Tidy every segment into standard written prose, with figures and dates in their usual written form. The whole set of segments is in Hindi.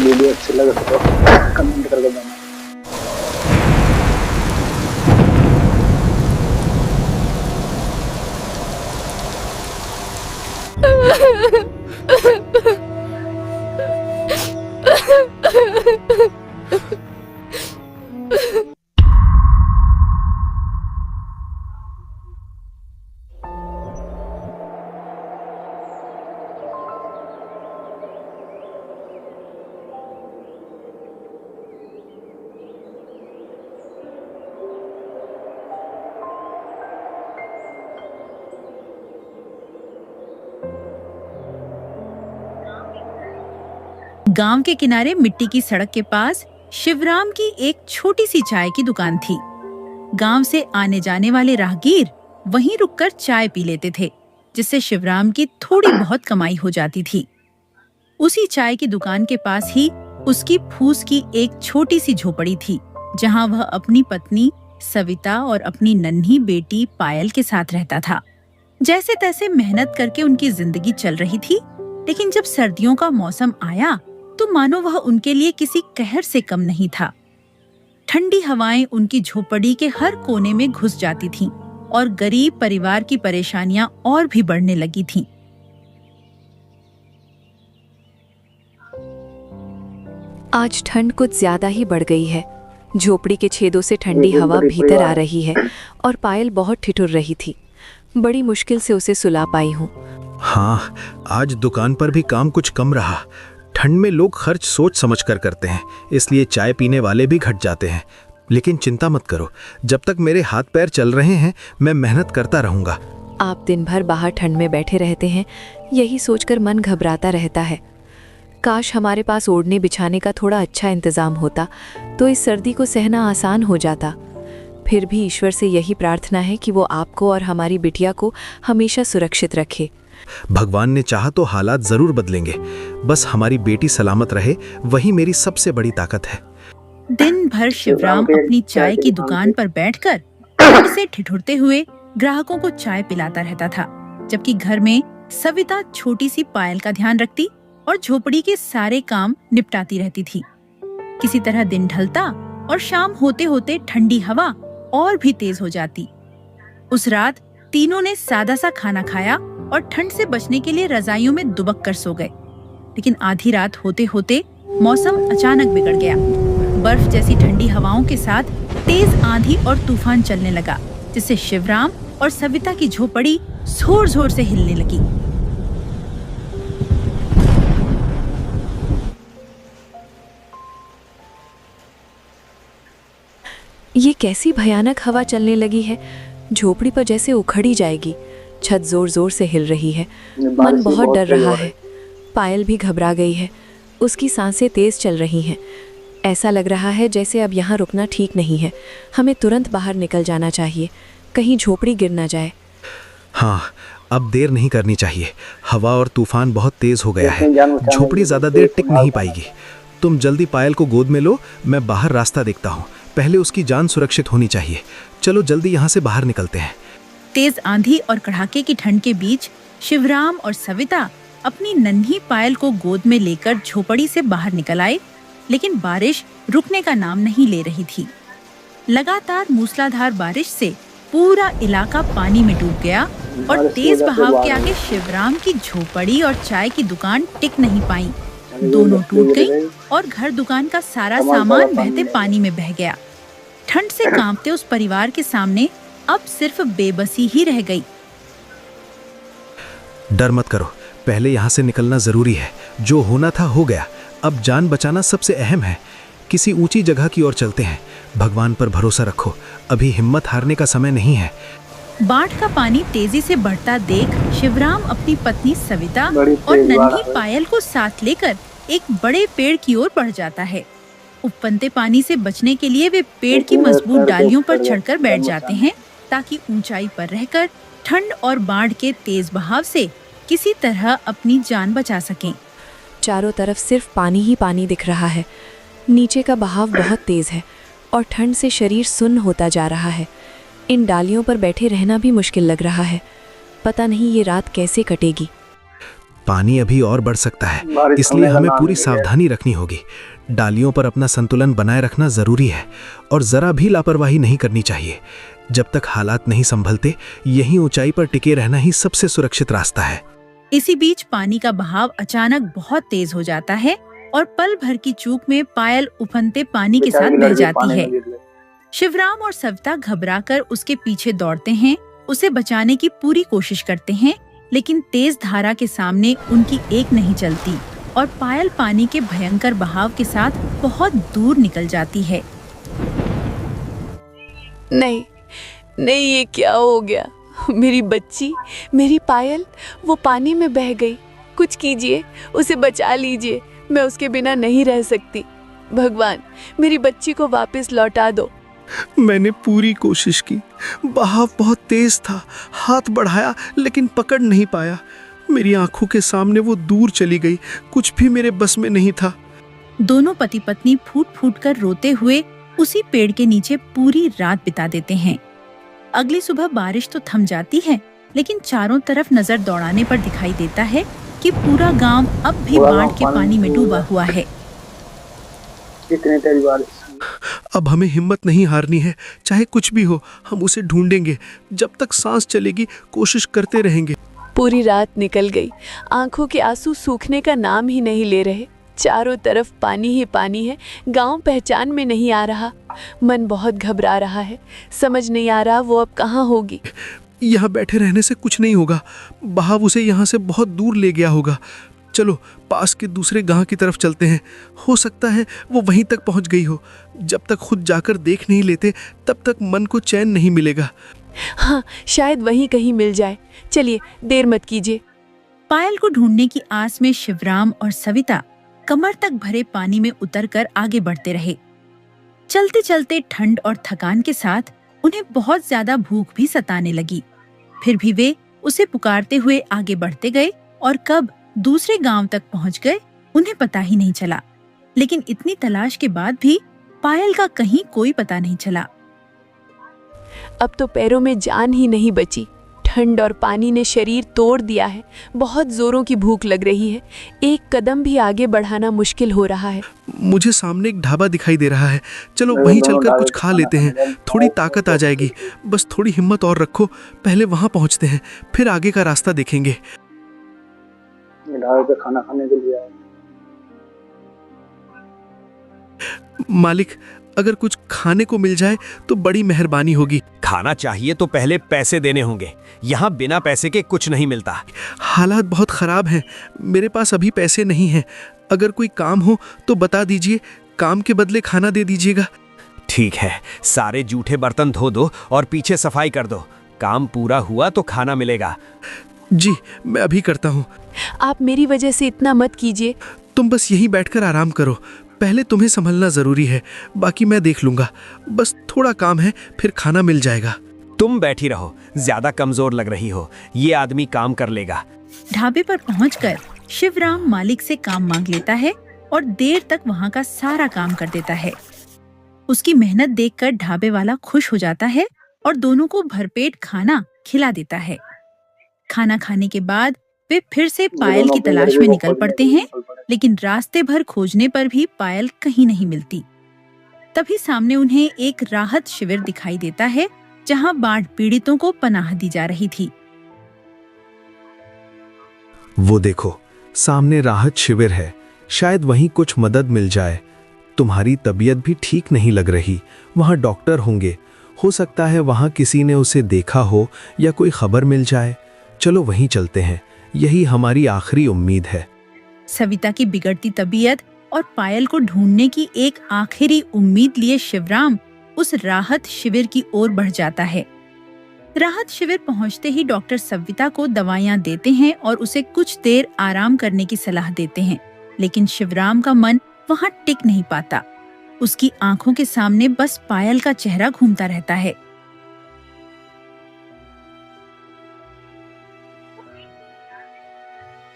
वीडियो अच्छी लगे तो कमेंट करके देना। गांव के किनारे मिट्टी की सड़क के पास शिवराम की एक छोटी सी चाय की दुकान थी। गांव से आने जाने वाले राहगीर वहीं रुककर चाय पी लेते थे, जिससे शिवराम की थोड़ी बहुत कमाई हो जाती थी। उसी चाय की दुकान के पास ही उसकी फूस की एक छोटी सी झोपड़ी थी, जहां वह अपनी पत्नी सविता और अपनी नन्ही बेटी पायल के साथ रहता था। जैसे तैसे मेहनत करके उनकी जिंदगी चल रही थी, लेकिन जब सर्दियों का मौसम आया तो मानो वह उनके लिए किसी कहर से कम नहीं था। ठंडी हवाएं उनकी झोपड़ी के हर कोने में घुस जाती थीं और गरीब परिवार की परेशानियां और भी बढ़ने लगी थीं। आज ठंड कुछ ज्यादा ही बढ़ गई है। झोपड़ी के छेदों से ठंडी हवा भीतर आ रही है और पायल बहुत ठिठुर रही थी। बड़ी मुश्किल से उसे सुला पाई हूँ। हाँ, आज दुकान पर भी काम कुछ कम रहा। ठंड में लोग खर्च सोच समझ कर करते हैं, इसलिए चाय पीने वाले भी घट जाते हैं। लेकिन चिंता मत करो, जब तक मेरे हाथ पैर चल रहे हैं मैं मेहनत करता रहूंगा। आप दिन भर बाहर ठंड में बैठे रहते हैं, यही सोचकर मन घबराता रहता है। काश हमारे पास ओढ़ने बिछाने का थोड़ा अच्छा इंतजाम होता तो इस सर्दी को सहना आसान हो जाता। फिर भी ईश्वर से यही प्रार्थना है कि वो आपको और हमारी बिटिया को हमेशा सुरक्षित रखे। भगवान ने चाहा तो हालात जरूर बदलेंगे, बस हमारी बेटी सलामत रहे, वही मेरी सबसे बड़ी ताकत है। दिन भर शिवराम अपनी चाय की दुकान पर बैठकर उसे ठिठुरते हुए ग्राहकों को चाय पिलाता रहता था, जबकि घर में सविता छोटी सी पायल का ध्यान रखती और झोपड़ी के सारे काम निपटाती रहती थी। किसी तरह दिन ढलता और शाम होते होते ठंडी हवा और भी तेज हो जाती। उस रात तीनों ने सादा सा खाना खाया और ठंड से बचने के लिए रजाइयों में दुबक कर सो गए। लेकिन आधी रात होते होते मौसम अचानक बिगड़ गया। बर्फ जैसी ठंडी हवाओं के साथ तेज आंधी और तूफान चलने लगा, जिससे शिवराम और सविता की झोपड़ी जोर जोर से हिलने लगी। ये कैसी भयानक हवा चलने लगी है, झोपड़ी पर जैसे उखड़ी जाएगी। छत जोर जोर से हिल रही है, मन बहुत डर रहा है। पायल भी घबरा गई है, उसकी सांसें तेज चल रही हैं। ऐसा लग रहा है जैसे अब यहाँ रुकना ठीक नहीं है, हमें तुरंत बाहर निकल जाना चाहिए, कहीं झोपड़ी गिर ना जाए। हाँ, अब देर नहीं करनी चाहिए, हवा और तूफान बहुत तेज हो गया है, झोपड़ी ज्यादा देर टिक नहीं पाएगी। तुम जल्दी पायल को गोद में लो, मैं बाहर रास्ता देखता हूँ, पहले उसकी जान सुरक्षित होनी चाहिए। चलो जल्दी यहाँ से बाहर निकलते हैं। तेज आंधी और कड़ाके की ठंड के बीच शिवराम और सविता अपनी नन्ही पायल को गोद में लेकर झोपड़ी से बाहर निकल आए, लेकिन बारिश रुकने का नाम नहीं ले रही थी। लगातार मूसलाधार बारिश से पूरा इलाका पानी में डूब गया और तेज बहाव के आगे शिवराम की झोपड़ी और चाय की दुकान टिक नहीं पाई। दोनों टूट गई और घर दुकान का सारा सामान बहते पानी में बह गया। ठंड से कांपते उस परिवार के सामने अब सिर्फ बेबसी ही रह गई। डर मत करो, पहले यहाँ से निकलना जरूरी है। जो होना था हो गया, अब जान बचाना सबसे अहम है। किसी ऊंची जगह की ओर चलते हैं, भगवान पर भरोसा रखो, अभी हिम्मत हारने का समय नहीं है। बाढ़ का पानी तेजी से बढ़ता देख शिवराम अपनी पत्नी सविता और नन्ही पायल को साथ लेकर एक बड़े पेड़ की ओर बढ़ जाता है। उफनते पानी से बचने के लिए वे पेड़ की मजबूत डालियों पर चढ़कर बैठ जाते हैं, ताकि ऊंचाई पर रहकर ठंड और बाढ़ के तेज बहाव से किसी तरह अपनी जान बचा सकें। चारों तरफ सिर्फ पानी ही पानी दिख रहा है। नीचे का बहाव बहुत तेज है और ठंड से शरीर सुन्न होता जा रहा है। इन डालियों पर बैठे रहना भी मुश्किल लग रहा है। पता नहीं ये रात कैसे कटेगी। पानी अभी और बढ़ सकता है, बारिश इसलिए होने का हमें नाम पूरी नहीं ले रहा। सावधानी रखनी होगी। डालियों पर अपना संतुलन बनाए रखना जरूरी है और जरा भी लापरवाही नहीं करनी चाहिए। जब तक हालात नहीं संभलते, यहीं ऊंचाई पर टिके रहना ही सबसे सुरक्षित रास्ता है। इसी बीच पानी का बहाव अचानक बहुत तेज हो जाता है और पल भर की चूक में पायल उफनते पानी के बेचारी साथ की बह लड़की जाती पानी है। में गिर गई। शिवराम और सविता घबराकर उसके पीछे दौड़ते हैं, उसे बचाने की पूरी कोशिश करते हैं, लेकिन तेज धारा के सामने उनकी एक नहीं चलती और पायल पानी के भयंकर बहाव के साथ बहुत दूर निकल जाती है। नहीं नहीं, ये क्या हो गया? मेरी बच्ची, मेरी पायल, वो पानी में बह गई। कुछ कीजिए, उसे बचा लीजिए। मैं उसके बिना नहीं रह सकती। भगवान, मेरी बच्ची को वापस लौटा दो। मैंने पूरी कोशिश की, बहाव बहुत तेज था, हाथ बढ़ाया लेकिन पकड़ नहीं पाया। मेरी आंखों के सामने वो दूर चली गई, कुछ भी मेरे बस में नहीं था। दोनों पति पत्नी फूट फूट कर रोते हुए उसी पेड़ के नीचे पूरी रात बिता देते हैं। अगली सुबह बारिश तो थम जाती है, लेकिन चारों तरफ नजर दौड़ाने पर दिखाई देता है कि पूरा गांव अब भी पूरा बाढ़ गांव के पानी में डूबा हुआ है। इतनी तेज बारिश। अब हमें हिम्मत नहीं हारनी है, चाहे कुछ भी हो हम उसे ढूंढेंगे। जब तक सांस चलेगी कोशिश करते रहेंगे। पूरी रात निकल गई, आंखों के आंसू सूखने का नाम ही नहीं ले रहे। चारों तरफ पानी ही पानी है, गांव पहचान में नहीं आ रहा। मन बहुत घबरा रहा है, समझ नहीं आ रहा वो अब कहाँ होगी। यहाँ बैठे रहने से कुछ नहीं होगा, बहाव उसे यहाँ से बहुत दूर ले गया होगा। चलो पास के दूसरे गांव की तरफ चलते हैं, हो सकता है वो वहीं तक पहुँच गई हो। जब तक खुद जाकर देख नहीं लेते तब तक मन को चैन नहीं मिलेगा। हाँ, शायद वहीं कहीं मिल जाए। चलिए, देर मत कीजिए। पायल को ढूंढने की आस में शिवराम और सविता कमर तक भरे पानी में उतरकर आगे बढ़ते रहे। चलते चलते ठंड और थकान के साथ उन्हें बहुत ज्यादा भूख भी सताने लगी। फिर भी वे उसे पुकारते हुए आगे बढ़ते गए और कब दूसरे गांव तक पहुंच गए उन्हें पता ही नहीं चला। लेकिन इतनी तलाश के बाद भी पायल का कहीं कोई पता नहीं चला। अब तो पैरों में जान ही नहीं बची। ठंड और पानी ने शरीर तोड़ दिया है। बहुत जोरों की भूख लग रही है। एक कदम भी आगे बढ़ाना मुश्किल हो रहा है। मुझे सामने एक ढाबा दिखाई दे रहा है, चलो वहीं चलकर कुछ खा लेते हैं, थोड़ी ताकत आ जाएगी। बस थोड़ी हिम्मत और रखो, पहले वहां पहुंचते हैं, फिर आगे का रास्ता देखेंगे। ढाबे पे खाना खाने के लिए आए। मालिक, अगर कुछ खाने को मिल जाए तो बड़ी मेहरबानी होगी। खाना चाहिए तो पहले पैसे देने होंगे, यहाँ बिना पैसे के कुछ नहीं मिलता। हालात बहुत खराब हैं, मेरे पास अभी पैसे नहीं हैं। अगर कोई काम हो तो बता दीजिए, काम के बदले खाना दे दीजिएगा। ठीक है, सारे जूठे बर्तन धो दो और पीछे सफाई कर दो। काम पूरा हुआ तो खाना मिलेगा। जी, मैं अभी करता हूँ। आप मेरी वजह से इतना मत कीजिए। तुम बस यहीं बैठकर आराम करो, पहले तुम्हें संभलना जरूरी है, बाकी मैं देख लूंगा। बस थोड़ा काम है, फिर खाना मिल जाएगा। तुम बैठी रहो, ज्यादा कमजोर लग रही हो, ये आदमी काम कर लेगा। ढाबे पर पहुंचकर शिवराम मालिक से काम मांग लेता है और देर तक वहां का सारा काम कर देता है। उसकी मेहनत देखकर ढाबे वाला खुश हो जाता है और दोनों को भरपेट खाना खिला देता है। खाना खाने के बाद वे फिर से पायल की तलाश में निकल पड़ते हैं, लेकिन रास्ते भर खोजने पर भी पायल कहीं नहीं मिलती। तभी सामने उन्हें एक राहत शिविर दिखाई देता है, जहां बाढ़ पीड़ितों को पनाह दी जा रही थी। वो देखो, सामने राहत शिविर है, शायद वहीं कुछ मदद मिल जाए। तुम्हारी तबीयत भी ठीक नहीं लग रही, वहां डॉक्टर होंगे, हो सकता है वहां किसी ने उसे देखा हो या कोई खबर मिल जाए। चलो वहीं चलते हैं, यही हमारी आखिरी उम्मीद है। सविता की बिगड़ती तबीयत और पायल को ढूंढने की एक आखिरी उम्मीद लिए शिवराम उस राहत शिविर की ओर बढ़ जाता है। राहत शिविर पहुंचते ही डॉक्टर सविता को दवाइयां देते हैं और उसे कुछ देर आराम करने की सलाह देते हैं, लेकिन शिवराम का मन वहां टिक नहीं पाता। उसकी आंखों के सामने बस पायल का चेहरा घूमता रहता है।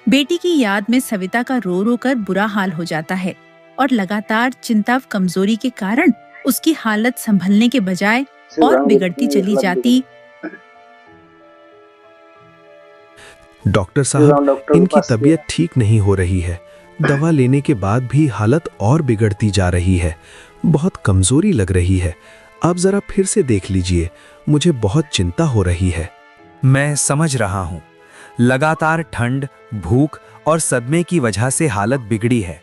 बेटी की याद में सविता का रो रो कर बुरा हाल हो जाता है और लगातार चिंता व कमजोरी के कारण उसकी हालत संभलने के बजाय और बिगड़ती चली जाती। डॉक्टर शिवराम साहब, डॉक्टर के इनकी पास तबीयत ठीक नहीं हो रही है। दवा लेने के बाद भी हालत और बिगड़ती जा रही है। बहुत कमजोरी लग रही है। आप जरा फिर से देख लीजिए, मुझे बहुत चिंता हो रही है। मैं समझ रहा हूँ। लगातार ठंड, भूख और सदमे की वजह से हालत बिगड़ी है।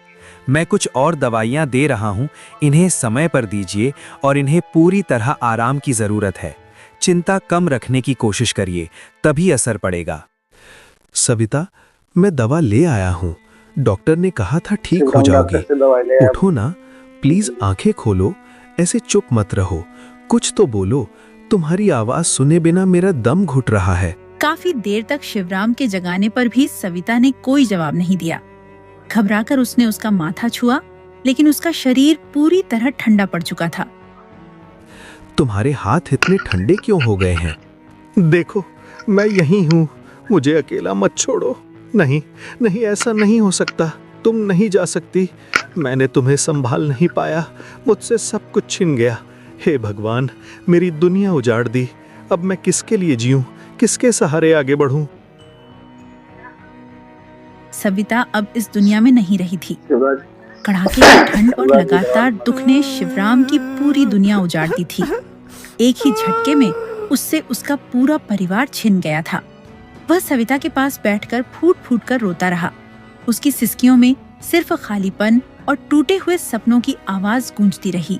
मैं कुछ और दवाइयाँ दे रहा हूँ, इन्हें समय पर दीजिए और इन्हें पूरी तरह आराम की ज़रूरत है। चिंता कम रखने की कोशिश करिए, तभी असर पड़ेगा। सविता, मैं दवा ले आया हूँ। डॉक्टर ने कहा था ठीक हो शिवराम जाओगी। डॉक्टर से दवाई ले आया। उठो ना, प्लीज आंखें खोलो। ऐसे चुप मत रहो, कुछ तो बोलो। तुम्हारी आवाज सुने बिना मेरा दम घुट रहा है। काफी देर तक शिवराम के जगाने पर भी सविता ने कोई जवाब नहीं दिया। घबराकर उसने उसका माथा छुआ, लेकिन उसका शरीर पूरी तरह ठंडा पड़ चुका था। तुम्हारे हाथ इतने ठंडे क्यों हो गए हैं? देखो, मैं यहीं हूँ, मुझे अकेला मत छोड़ो। नहीं नहीं, ऐसा नहीं हो सकता। तुम नहीं जा सकती। मैंने तुम्हें संभाल नहीं पाया, मुझसे सब कुछ छिन गया। हे भगवान, मेरी दुनिया उजाड़ दी। अब मैं किसके लिए जीऊं, किसके सहारे आगे बढ़ूं? सविता अब इस दुनिया में नहीं रही थी। शिवराज कड़ाके की ठंड और लगातार दुख ने शिवराम की पूरी दुनिया उजाड़ दी थी। एक ही झटके में उससे उसका पूरा परिवार छिन गया था। वह सविता के पास बैठकर फूट फूट कर रोता रहा। उसकी सिसकियों में सिर्फ खालीपन और टूटे हुए सपनों की आवाज गूंजती रही।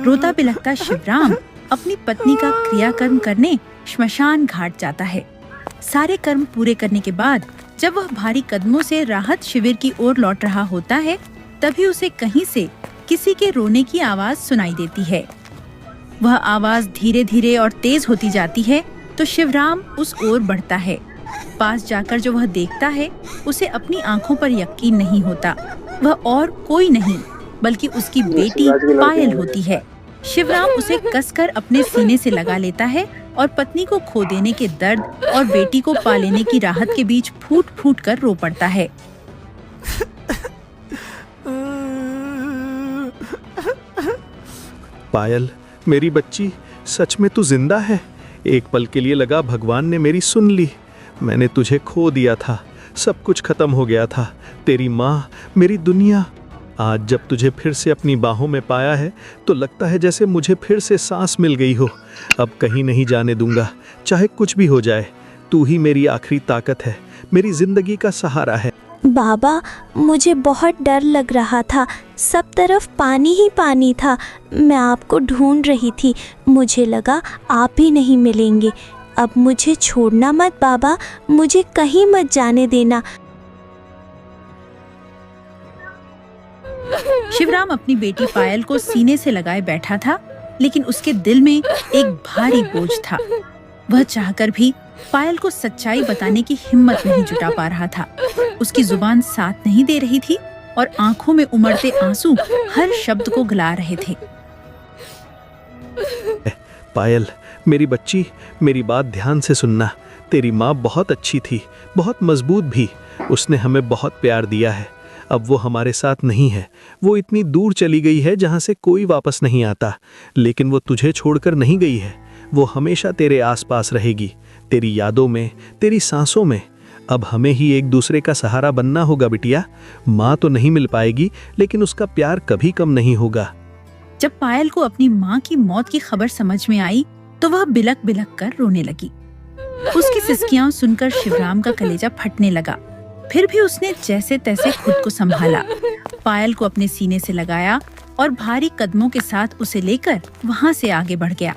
रोता बिलखता शिवराम अपनी पत्नी का क्रियाकर्म करने श्मशान घाट जाता है। सारे कर्म पूरे करने के बाद जब वह भारी कदमों से राहत शिविर की ओर लौट रहा होता है, तभी उसे कहीं से किसी के रोने की आवाज सुनाई देती है। वह आवाज धीरे धीरे और तेज होती जाती है तो शिवराम उस ओर बढ़ता है। पास जाकर जो वह देखता है, उसे अपनी आंखों पर यकीन नहीं होता। वह और कोई नहीं बल्कि उसकी बेटी पायल होती है। शिवराम उसे कसकर अपने सीने से लगा लेता है और पत्नी को खो देने के दर्द और बेटी को पा लेने की राहत के बीच फूट फूट कर रो पड़ता है। पायल, मेरी बच्ची, सच में तू जिंदा है। एक पल के लिए लगा भगवान ने मेरी सुन ली। मैंने तुझे खो दिया था, सब कुछ खत्म हो गया था। तेरी माँ, मेरी दुनिया। आज जब तुझे फिर से अपनी बाहों में पाया है तो लगता है जैसे मुझे फिर से सांस मिल गई हो। अब कहीं नहीं जाने दूंगा, चाहे कुछ भी हो जाए। तू ही मेरी आखिरी ताकत है, मेरी जिंदगी का सहारा है। बाबा, मुझे बहुत डर लग रहा था। सब तरफ पानी ही पानी था। मैं आपको ढूंढ रही थी। मुझे लगा आप ही नहीं मिलेंगे। अब मुझे छोड़ना मत बाबा, मुझे कहीं मत जाने देना। शिवराम अपनी बेटी पायल को सीने से लगाए बैठा था, लेकिन उसके दिल में एक भारी बोझ था। वह चाहकर भी पायल को सच्चाई बताने की हिम्मत नहीं जुटा पा रहा था। उसकी जुबान साथ नहीं दे रही थी और आंखों में उमड़ते आंसू हर शब्द को गला रहे थे। पायल, मेरी बच्ची, मेरी बात ध्यान से सुनना। तेरी माँ बहुत अच्छी थी, बहुत मजबूत भी। उसने हमें बहुत प्यार दिया है। अब वो हमारे साथ नहीं है। वो इतनी दूर चली गई है जहाँ से कोई वापस नहीं आता। लेकिन वो तुझे छोड़कर नहीं गई है। वो हमेशा तेरे आसपास रहेगी, तेरी यादों में, तेरी सांसों में। अब हमें ही एक दूसरे का सहारा बनना होगा बिटिया। माँ तो नहीं मिल पाएगी, लेकिन उसका प्यार कभी कम नहीं होगा। जब पायल को अपनी माँ की मौत की खबर समझ में आई तो वह बिलक बिलक कर रोने लगी। उसकी सिसकियां सुनकर शिवराम का कलेजा फटने लगा। फिर भी उसने जैसे तैसे खुद को संभाला, पायल को अपने सीने से लगाया और भारी कदमों के साथ उसे लेकर वहाँ से आगे बढ़ गया।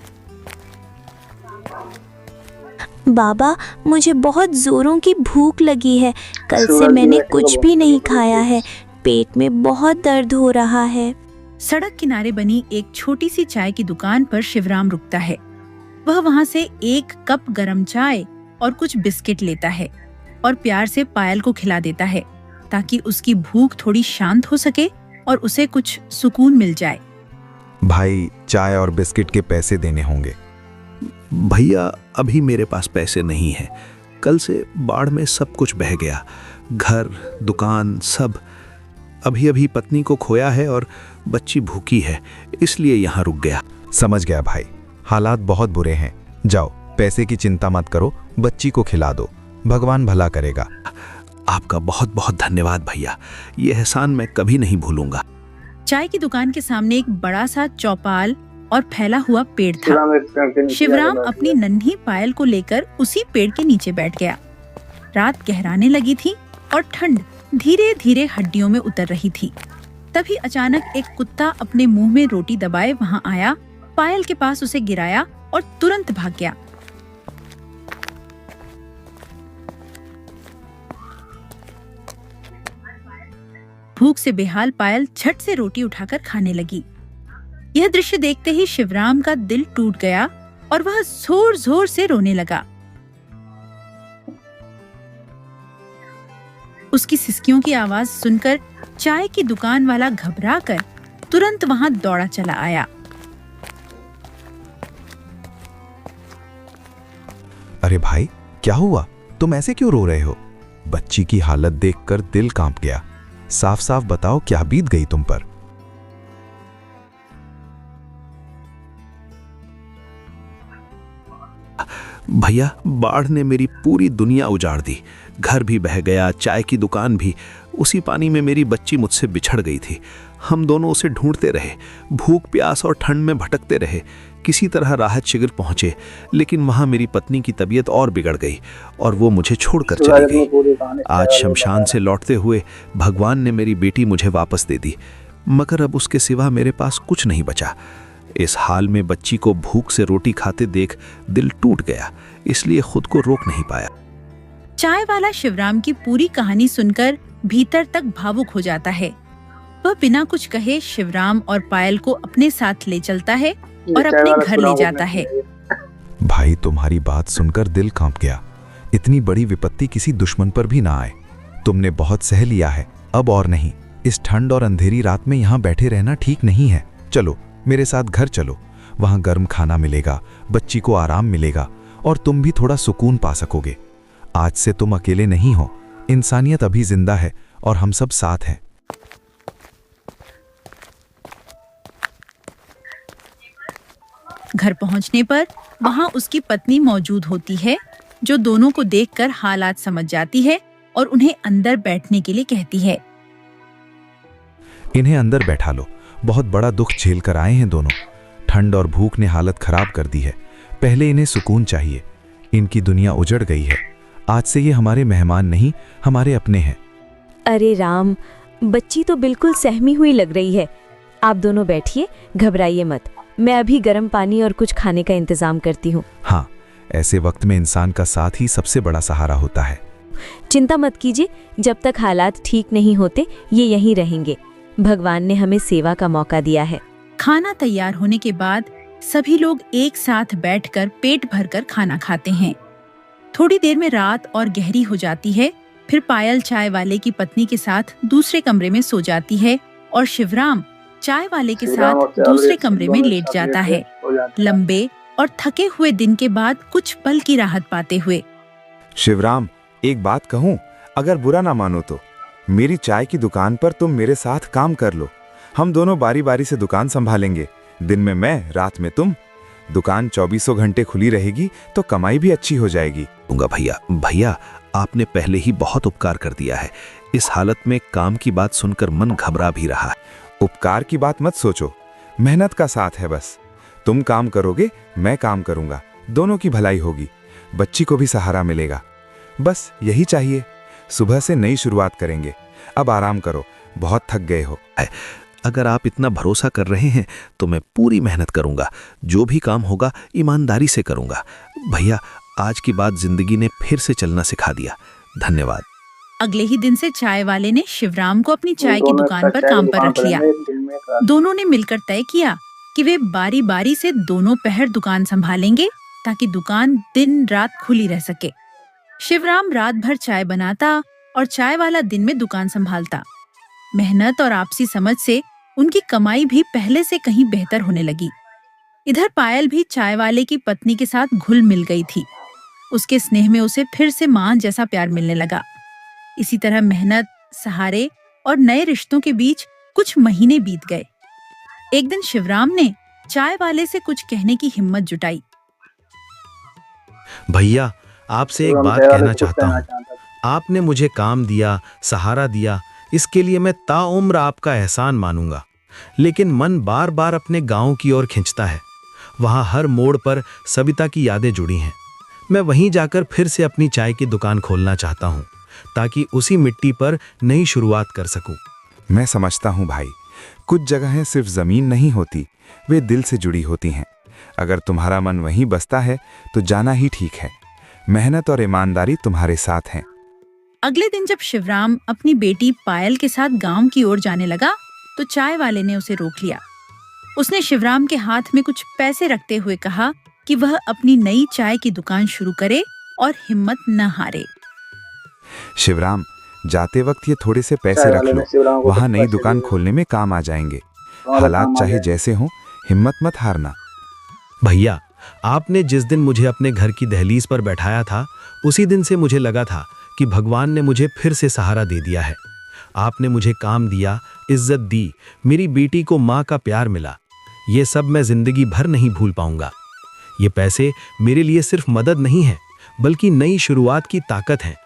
बाबा, मुझे बहुत जोरों की भूख लगी है। कल से मैंने कुछ भी नहीं खाया है। पेट में बहुत दर्द हो रहा है। सड़क किनारे बनी एक छोटी सी चाय की दुकान पर शिवराम रुकता है। वह वहाँ से एक कप गरम चाय और कुछ बिस्किट लेता है और प्यार से पायल को खिला देता है, ताकि उसकी भूख थोड़ी शांत हो सके और उसे कुछ सुकून मिल जाए। भाई, चाय और बिस्किट के पैसे देने होंगे। भैया, अभी मेरे पास पैसे नहीं है। कल से बाढ़ में सब कुछ बह गया, घर, दुकान, सब। अभी अभी पत्नी को खोया है और बच्ची भूखी है, इसलिए यहाँ रुक गया। समझ गया भाई, हालात बहुत बुरे हैं। जाओ, पैसे की चिंता मत करो, बच्ची को खिला दो, भगवान भला करेगा। आपका बहुत बहुत धन्यवाद भैया, ये एहसान मैं कभी नहीं भूलूंगा। चाय की दुकान के सामने एक बड़ा सा चौपाल और फैला हुआ पेड़ था। शिवराम अपनी नन्ही पायल को लेकर उसी पेड़ के नीचे बैठ गया। रात गहराने लगी थी और ठंड धीरे धीरे हड्डियों में उतर रही थी। तभी अचानक एक कुत्ता अपने मुंह में रोटी दबाए वहां आया, पायल के पास उसे गिराया और तुरंत भाग गया। भूख से बेहाल पायल झट से रोटी उठाकर खाने लगी। यह दृश्य देखते ही शिवराम का दिल टूट गया और वह जोर जोर से रोने लगा। उसकी सिसकियों की आवाज सुनकर चाय की दुकान वाला घबराकर तुरंत वहां दौड़ा चला आया। अरे भाई, क्या हुआ? तुम ऐसे क्यों रो रहे हो? बच्ची की हालत देखकर दिल कांप गया। साफ साफ बताओ, क्या बीत गई तुम पर? भैया, बाढ़ ने मेरी पूरी दुनिया उजाड़ दी। घर भी बह गया, चाय की दुकान भी। उसी पानी में मेरी बच्ची मुझसे बिछड़ गई थी। हम दोनों उसे ढूंढते रहे, भूख प्यास और ठंड में भटकते रहे। किसी तरह राहत शिविर पहुंचे, लेकिन वहां मेरी पत्नी की तबीयत और बिगड़ गई और वो मुझे छोड़कर चली गई। आज शमशान से लौटते हुए भगवान ने मेरी बेटी मुझे वापस दे दी, मगर अब उसके सिवा मेरे पास कुछ नहीं बचा। इस हाल में बच्ची को भूख से रोटी खाते देख दिल टूट गया, इसलिए खुद को रोक नहीं पाया। चाय वाला शिवराम की पूरी कहानी सुनकर भीतर तक भावुक हो जाता है। वह बिना कुछ कहे शिवराम और पायल को अपने साथ ले चलता है और अपने घर ले जाता है। भाई, तुम्हारी बात सुनकर दिल कांप गया। इतनी बड़ी विपत्ति किसी दुश्मन पर भी ना आए। तुमने बहुत सह लिया है, अब और नहीं। इस ठंड और अंधेरी रात में यहाँ बैठे रहना ठीक नहीं है। चलो मेरे साथ घर चलो, वहां गर्म खाना मिलेगा, बच्ची को आराम मिलेगा और तुम भी थोड़ा सुकून पा सकोगे। आज से तुम अकेले नहीं हो, इंसानियत अभी जिंदा है और हम सब साथ हैं। घर पहुंचने पर वहां उसकी पत्नी मौजूद होती है, जो दोनों को देखकर हालात समझ जाती है और उन्हें अंदर बैठने के लिए कहती है। इन्हें अंदर बैठा लो, बहुत बड़ा दुख झेल कर आए हैं दोनों। ठंड और भूख ने हालत खराब कर दी है। पहले इन्हें सुकून चाहिए। इनकी दुनिया उजड़ गई है। आज से ये हमारे मेहमान नहीं, हमारे अपने हैं। अरे राम, बच्ची तो बिल्कुल सहमी हुई लग रही है। आप दोनों बैठिए, घबराइए मत। मैं अभी गर्म पानी और कुछ खाने का इंतजाम करती हूँ। हाँ, ऐसे वक्त में इंसान का साथ ही सबसे बड़ा सहारा होता है। चिंता मत कीजिए, जब तक हालात ठीक नहीं होते ये यहीं रहेंगे। भगवान ने हमें सेवा का मौका दिया है। खाना तैयार होने के बाद सभी लोग एक साथ बैठकर पेट भरकर खाना खाते हैं। थोड़ी देर में रात और गहरी हो जाती है। फिर पायल चाय वाले की पत्नी के साथ दूसरे कमरे में सो जाती है और शिवराम चाय वाले के साथ दूसरे कमरे में लेट जाता है, लंबे और थके हुए दिन के बाद कुछ पल की राहत पाते हुए। शिवराम, एक बात कहूं, अगर बुरा ना मानो तो मेरी चाय की दुकान पर तुम मेरे साथ काम कर लो। हम दोनों बारी बारी से दुकान संभालेंगे। दिन में मैं, रात में तुम। दुकान 24 घंटे खुली रहेगी तो कमाई भी अच्छी हो जाएगी। भैया, आपने पहले ही बहुत उपकार कर दिया है। इस हालत में काम की बात सुनकर मन घबरा भी रहा है। उपकार की बात मत सोचो, मेहनत का साथ है बस। तुम काम करोगे, मैं काम करूंगा, दोनों की भलाई होगी, बच्ची को भी सहारा मिलेगा। बस यही चाहिए। सुबह से नई शुरुआत करेंगे। अब आराम करो, बहुत थक गए हो। अगर आप इतना भरोसा कर रहे हैं तो मैं पूरी मेहनत करूंगा। जो भी काम होगा ईमानदारी से करूंगा। भैया, आज की बात जिंदगी ने फिर से चलना सिखा दिया। धन्यवाद। अगले ही दिन से चाय वाले ने शिवराम को अपनी चाय की दुकान पर काम पर रख लिया। दोनों ने मिलकर तय किया कि वे बारी बारी से दोनों पहर दुकान संभालेंगे ताकि दुकान दिन रात खुली रह सके। शिवराम रात भर चाय बनाता और चाय वाला दिन में दुकान संभालता। मेहनत और आपसी समझ से उनकी कमाई भी पहले से कहीं बेहतर होने लगी। इधर पायल भी चाय वाले की पत्नी के साथ घुल मिल गई थी। उसके स्नेह में उसे फिर से मां जैसा प्यार मिलने लगा। इसी तरह मेहनत, सहारे और नए रिश्तों के बीच कुछ महीने बीत गए। एक दिन शिवराम ने चाय वाले से कुछ कहने की हिम्मत जुटाई। भैया, आपसे एक तो हम बात चाय वाले कहना से कुछ चाहता कहना हूँ। चाहता था। आपने मुझे काम दिया, सहारा दिया, इसके लिए मैं ताउम्र आपका एहसान मानूंगा। लेकिन मन बार बार अपने गांव की ओर खिंचता है। वहां हर मोड़ पर सविता की यादें जुड़ी हैं। मैं वहीं जाकर फिर से अपनी चाय की दुकान खोलना चाहता हूं, ताकि उसी मिट्टी पर नई शुरुआत कर सकूं। मैं समझता हूँ भाई, कुछ जगहें सिर्फ जमीन नहीं होती, वे दिल से जुड़ी होती हैं। अगर तुम्हारा मन वहीं बसता है तो जाना ही ठीक है। मेहनत और ईमानदारी तुम्हारे साथ हैं। अगले दिन जब शिवराम अपनी बेटी पायल के साथ गांव की ओर जाने लगा तो चाय वाले ने उसे रोक लिया। उसने शिवराम के हाथ में कुछ पैसे रखते हुए कहा कि वह अपनी नई चाय की दुकान शुरू करे और हिम्मत न हारे। शिवराम, जाते वक्त ये थोड़े से पैसे चाय रख वाले लो, ने शिवराम को वहाँ कुछ नई पैसे दुकान दिए। खोलने में काम आ जाएंगे। और हालात काम आ चाहे गए। जैसे हों, हिम्मत मत हारना। भैया, आपने जिस दिन मुझे अपने घर की दहलीज पर बैठाया था, उसी दिन से मुझे लगा था कि भगवान ने मुझे फिर से सहारा दे दिया है। आपने मुझे काम दिया, इज्जत दी, मेरी बेटी को माँ का प्यार मिला। ये सब मैं जिंदगी भर नहीं भूल पाऊंगा। ये पैसे मेरे लिए सिर्फ मदद नहीं है, बल्कि नई शुरुआत की ताकत है।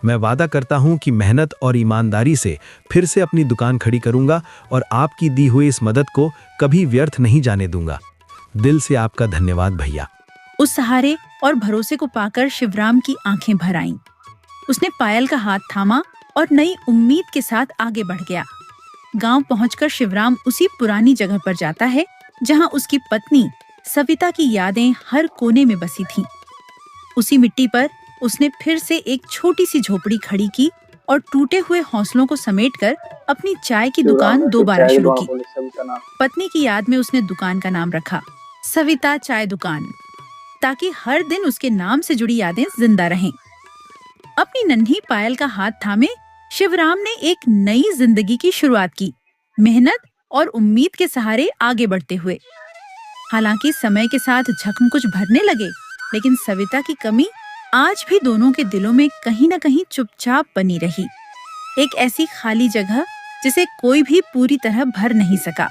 मैं वादा करता हूं कि मेहनत और ईमानदारी से फिर से अपनी दुकान खड़ी करूंगा और आपकी दी हुई इस मदद को कभी व्यर्थ नहीं जाने दूंगा। दिल से आपका धन्यवाद भैया। उस सहारे और भरोसे को पाकर शिवराम की आंखें भर आईं। उसने पायल का हाथ थामा और नई उम्मीद के साथ आगे बढ़ गया। गांव पहुंचकर शिवराम उसी पुरानी जगह पर जाता है जहां उसकी पत्नी सविता की यादें हर कोने में बसी थीं। उसी मिट्टी पर उसने फिर से एक छोटी सी झोपड़ी खड़ी की और टूटे हुए हौसलों को समेटकर अपनी चाय की शिवराम दुकान ने दोबारा चाय शुरू दुकान की। खोली, सविता नाम। पत्नी की याद में उसने दुकान का नाम रखा सविता चाय दुकान, ताकि हर दिन उसके नाम से जुड़ी यादें जिंदा रहें। अपनी नन्ही पायल का हाथ थामे शिवराम ने एक नई जिंदगी की शुरुआत की, मेहनत और उम्मीद के सहारे आगे बढ़ते हुए। हालांकि समय के साथ जख्म कुछ भरने लगे, लेकिन सविता की कमी आज भी दोनों के दिलों में कहीं न कहीं चुपचाप बनी रही। एक ऐसी खाली जगह जिसे कोई भी पूरी तरह भर नहीं सका।